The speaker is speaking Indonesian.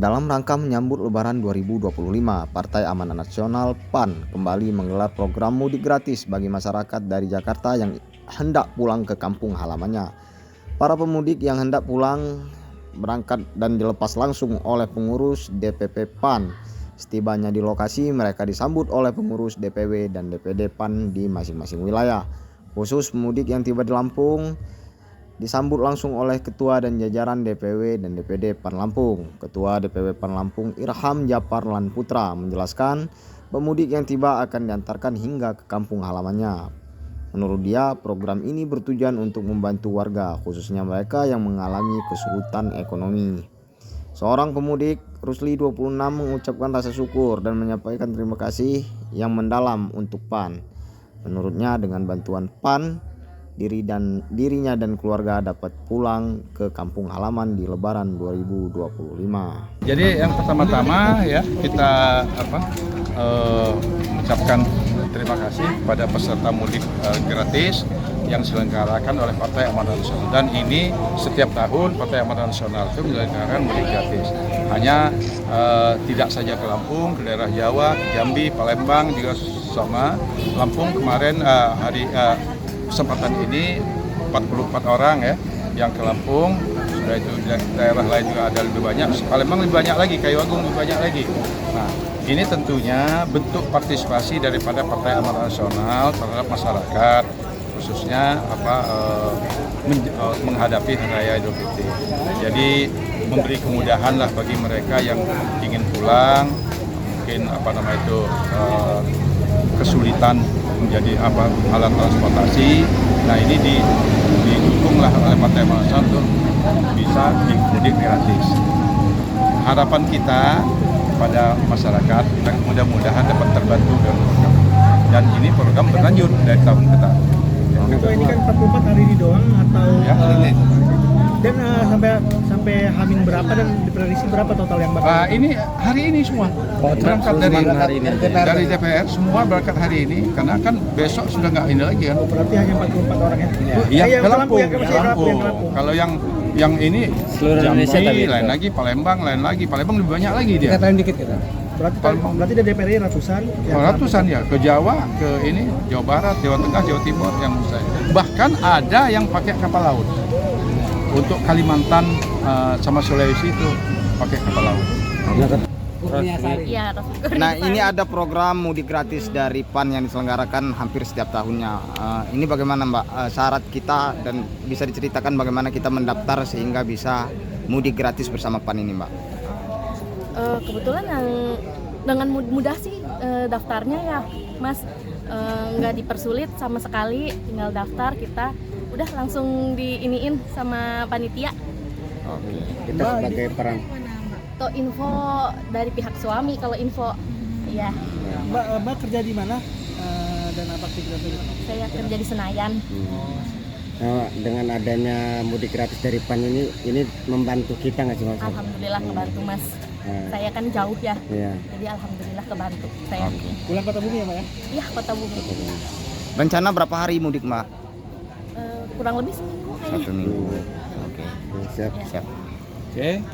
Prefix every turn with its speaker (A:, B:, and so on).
A: Dalam rangka menyambut Lebaran 2025, Partai Amanat Nasional PAN kembali menggelar program mudik gratis bagi masyarakat dari Jakarta yang hendak pulang ke kampung halamannya. Para pemudik yang hendak pulang berangkat dan dilepas langsung oleh pengurus DPP PAN. Setibanya di lokasi, mereka disambut oleh pengurus DPW dan DPD PAN di masing-masing wilayah. Khusus pemudik yang tiba di Lampung disambut langsung oleh Ketua dan jajaran DPW dan DPD PAN Lampung. Ketua DPW PAN Lampung Irham Japar Lan Putra menjelaskan pemudik yang tiba akan diantarkan hingga ke kampung halamannya. Menurut dia, program ini bertujuan untuk membantu warga, khususnya mereka yang mengalami kesulitan ekonomi. Seorang pemudik, Rusli 26, mengucapkan rasa syukur dan menyampaikan terima kasih yang mendalam untuk PAN. Menurutnya, dengan bantuan PAN, dirinya dan keluarga dapat pulang ke kampung halaman di Lebaran 2025.
B: Jadi yang pertama-tama ya kita mengucapkan terima kasih pada peserta mudik gratis yang diselenggarakan oleh Partai Amanat Nasional, dan ini setiap tahun Partai Amanat Nasional itu menyelenggarakan mudik gratis. Hanya tidak saja ke Lampung, ke daerah Jawa, Jambi, Palembang juga sama. Lampung kemarin kesempatan ini 44 orang ya yang ke Lampung. Sudah itu daerah lain juga ada lebih banyak. Palembang lebih banyak lagi, Kayu Agung lebih banyak lagi. Nah, ini tentunya bentuk partisipasi daripada Partai Amanat Nasional terhadap masyarakat, khususnya menghadapi Hari Raya Idul Fitri. Jadi memberi kemudahan lah bagi mereka yang ingin pulang, mungkin kesulitan menjadi alat transportasi. Nah, ini didukunglah oleh Partai Amanat Nasional untuk bisa mudik gratis. Harapan kita pada masyarakat mudah-mudahan dapat terbantu dengan program. Dan ini program berlanjut dari tahun ke tahun.
C: Ini kan 44 hari ini doang atau
B: ya,
C: dan sampai Hamin berapa dan diprediksi berapa total yang bakal?
B: Ini hari ini semua berangkat dari DPR, semua berangkat hari ini karena kan besok sudah nggak ini lagi kan.
C: Berarti hanya 44 orang ya?
B: Iya,
C: ke
B: Lampung.
C: Lampung.
B: Kalau yang ini
D: seluruh Indonesia
B: Jambi, lain lagi, Palembang lebih banyak lagi dia.
D: Katain dikit kita.
C: Berarti dari DPR ratusan?
B: Ratusan ya, ke Jawa, ke ini Jawa Barat, Jawa Tengah, Jawa Timur yang saya. Bahkan ada yang pakai kapal laut. Untuk Kalimantan sama Sulawesi itu pakai kapal laut.
A: Nah, ini ada program mudik gratis dari PAN yang diselenggarakan hampir setiap tahunnya. Ini bagaimana Mbak syarat kita, dan bisa diceritakan bagaimana kita mendaftar sehingga bisa mudik gratis bersama PAN ini Mbak?
E: Kebetulan yang dengan mudah sih daftarnya ya Mas, nggak dipersulit sama sekali, tinggal daftar, kita udah langsung diiniin sama panitia.
A: Oke.
D: Kita sebagai peran.
E: Atau info dari pihak suami kalau info. Iya.
C: Mbak kerja di mana dan apa aktivitasnya?
E: Saya kerja di Senayan.
D: Nah, dengan adanya mudik gratis dari PAN ini membantu kita nggak sih Mas?
E: Alhamdulillah kebantu Mas. Saya kan jauh ya.
D: Iya.
E: Jadi alhamdulillah kebantu saya.
C: Pulang Kota Bumi ya Mbak ya?
E: Iya, Kota Bumi.
A: Rencana berapa hari mudik Mbak?
E: Kurang lebih seminggu kayaknya.
A: 1 minggu. Oke.
D: Siap.
A: Siap.
B: Oke.